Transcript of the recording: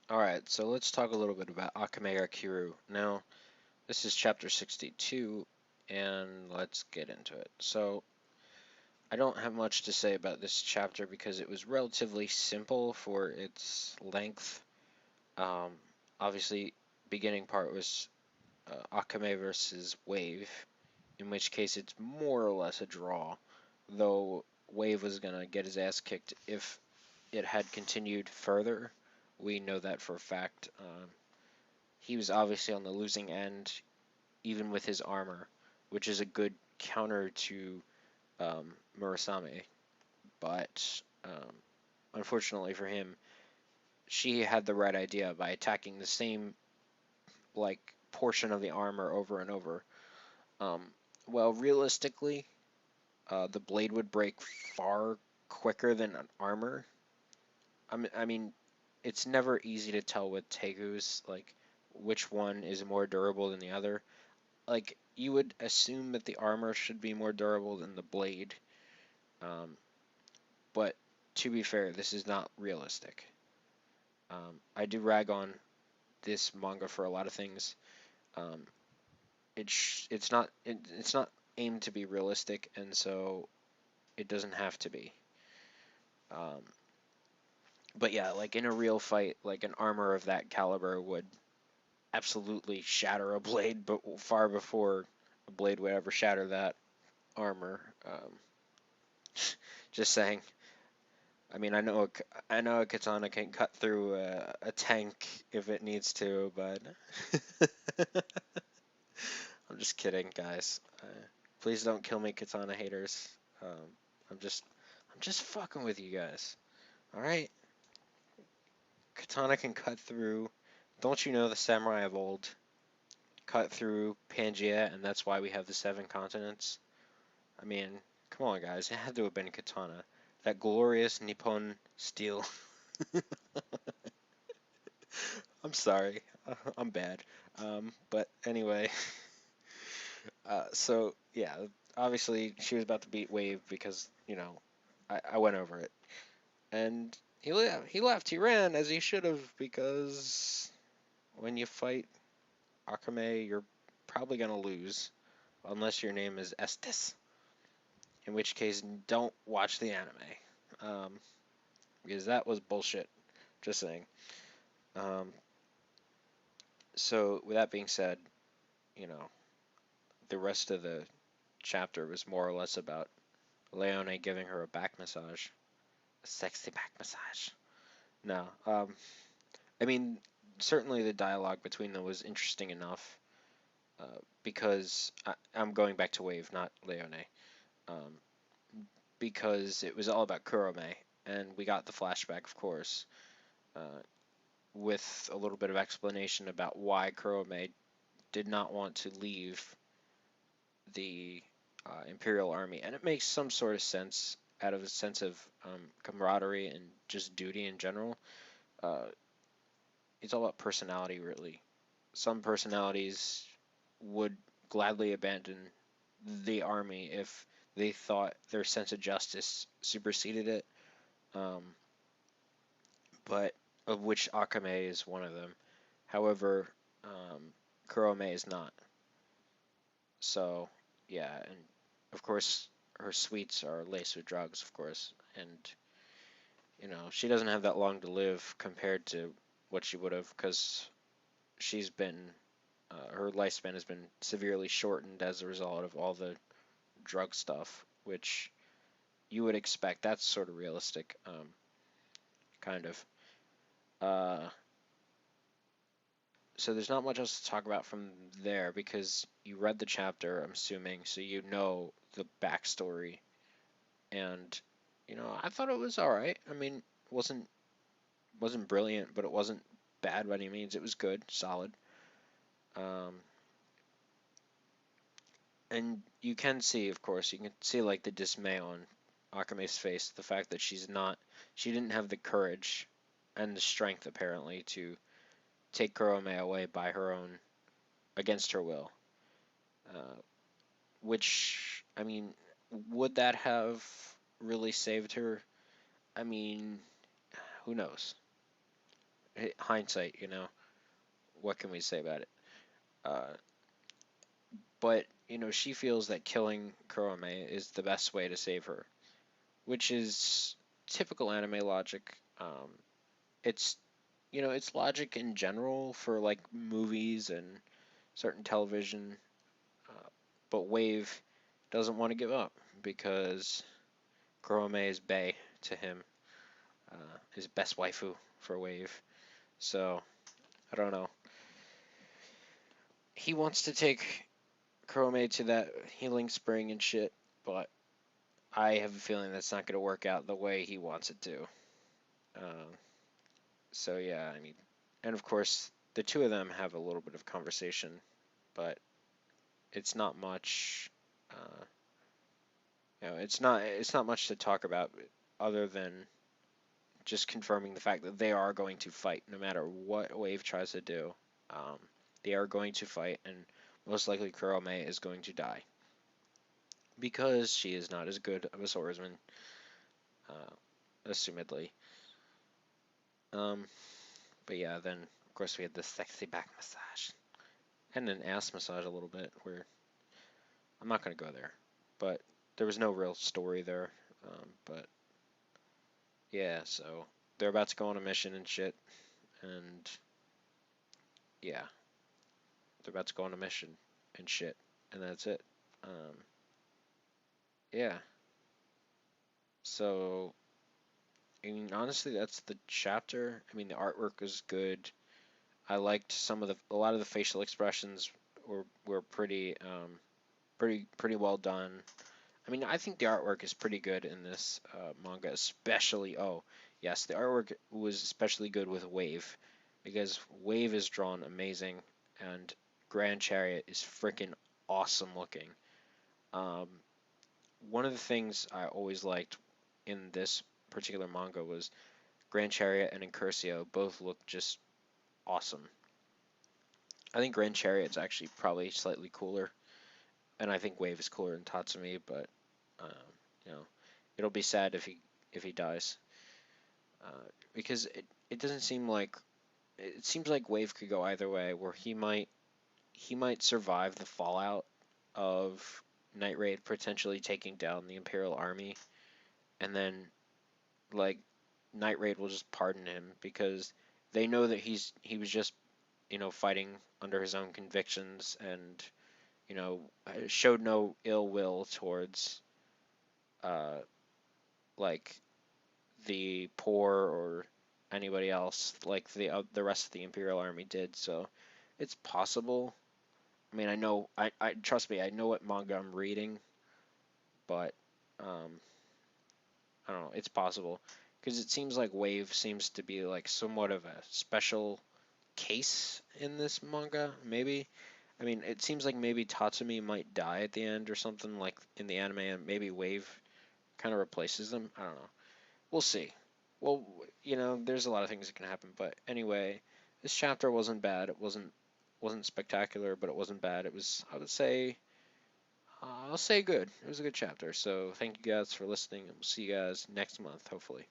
Alright, so let's talk a little bit about Akame Kiru. Now, this is chapter 62, and let's get into it. So, I don't have much to say about this chapter because it was relatively simple for its length. Um, Obviously, beginning part was Akame versus Wave, in which case it's more or less a draw, though Wave was gonna get his ass kicked if it had continued further. We know that for a fact. He was obviously on the losing end, even with his armor, which is a good counter to Murasame. But unfortunately for him, she had the right idea by attacking the same like portion of the armor over and over. Um, well, realistically, the blade would break far quicker than an armor. I mean, it's never easy to tell with Tegus like which one is more durable than the other. Like you would assume that the armor should be more durable than the blade, um, but to be fair, this is not realistic. I do rag on this manga for a lot of things. Um, it's not aimed to be realistic, and so it doesn't have to be. Um, but yeah, like in a real fight, like an armor of that caliber would absolutely shatter a blade, but far before a blade would ever shatter that armor. Just saying. I mean, I know a katana can cut through a tank if it needs to, but I'm just kidding, guys. Please don't kill me, katana haters. Um, I'm just, I'm just fucking with you guys. All right, katana can cut through. Don't you know the samurai of old cut through Pangea, and that's why we have the seven continents? I mean, come on, guys. It had to have been katana. That glorious Nippon steel. I'm sorry. I'm bad. But anyway, so yeah, obviously she was about to beat Wave because I went over it, and he left. He ran as he should have because when you fight Akame, you're probably gonna lose unless your name is Estes, in which case don't watch the anime, um, because that was bullshit. Just saying. Um, so with that being said, you know the rest of the chapter was more or less about Leone giving her a back massage, a sexy back massage. No, I mean certainly the dialogue between them was interesting enough because I'm going back to Wave, not Leone, um, because it was all about Kurome, and we got the flashback, of course, uh, with a little bit of explanation about why Kurome did not want to leave the Imperial Army, and it makes some sort of sense out of a sense of camaraderie and just duty in general. Uh, it's all about personality, really. Some personalities would gladly abandon the army if they thought their sense of justice superseded it, um, but of which Akame is one of them. However, Kurome is not. So, yeah, and of course, her sweets are laced with drugs, of course, and she doesn't have that long to live compared to what she would have, because she's been her lifespan has been severely shortened as a result of all the drug stuff, which you would expect. That's sort of realistic, kind of. Uh, so there's not much else to talk about from there because you read the chapter, I'm assuming, so you know the backstory. And I thought it was all right. I mean, wasn't brilliant, but it wasn't bad by any means. It was good, solid. Um, and you can see, of course, you can see like the dismay on Akame's face, the fact that she didn't have the courage and the strength apparently to take Kurome away by her own, against her will. Uh, which, I mean, would that have really saved her? I mean, who knows? hindsight, what can we say about it? Uh, but she feels that killing Kurome is the best way to save her, which is typical anime logic. It's it's logic in general for like movies and certain television, uh, but Wave doesn't want to give up because Kurome is bae to him, his best waifu for Wave. So I don't know. He wants to take Kurome to that healing spring and shit, but I have a feeling that's not going to work out the way he wants it to. Um, so yeah, I mean, and of course the two of them have a little bit of conversation, but it's not much. Uh, it's not much to talk about other than just confirming the fact that they are going to fight no matter what Wave tries to do. Um, they are going to fight, and most likely Kurome is going to die because she is not as good of a swordsman, assumedly. Um, but yeah, then of course we had the sexy back massage and an ass massage a little bit. Where I'm not gonna go there, but there was no real story there. But yeah, so they're about to go on a mission and shit, and yeah, they're about to go on a mission and shit, and that's it. Um, yeah, so I mean, honestly, that's the chapter. I mean, the artwork was good. I liked a lot of the facial expressions were pretty well done. I mean, I think the artwork is pretty good in this manga, especially. Oh, yes, the artwork was especially good with Wave, because Wave is drawn amazing, and Grand Chariot is freaking awesome looking. Um, One of the things I always liked in this particular manga was Grand Chariot and Incursio both look just awesome. I think Grand Chariot's actually probably slightly cooler, and I think Wave is cooler than Tatsumi, but um, you know, it'll be sad if he dies, because it doesn't seem like it seems like Wave could go either way, where he might survive the fallout of Night Raid potentially taking down the Imperial Army, and then like Night Raid will just pardon him because they know that he was just fighting under his own convictions and showed no ill will towards uh, like the poor or anybody else like the rest of the Imperial Army did. So it's possible. I mean, I trust me, I know what manga I'm reading, but um, I don't know, it's possible because it seems like Wave seems to be like somewhat of a special case in this manga. Maybe. I mean, it seems like maybe Tatsumi might die at the end or something like in the anime, and maybe Wave kind of replaces them. I don't know. We'll see. Well, there's a lot of things that can happen, but anyway, this chapter wasn't bad. It wasn't spectacular, but it wasn't bad. It was, I'll say good. It was a good chapter. So thank you guys for listening, and we'll see you guys next month, hopefully.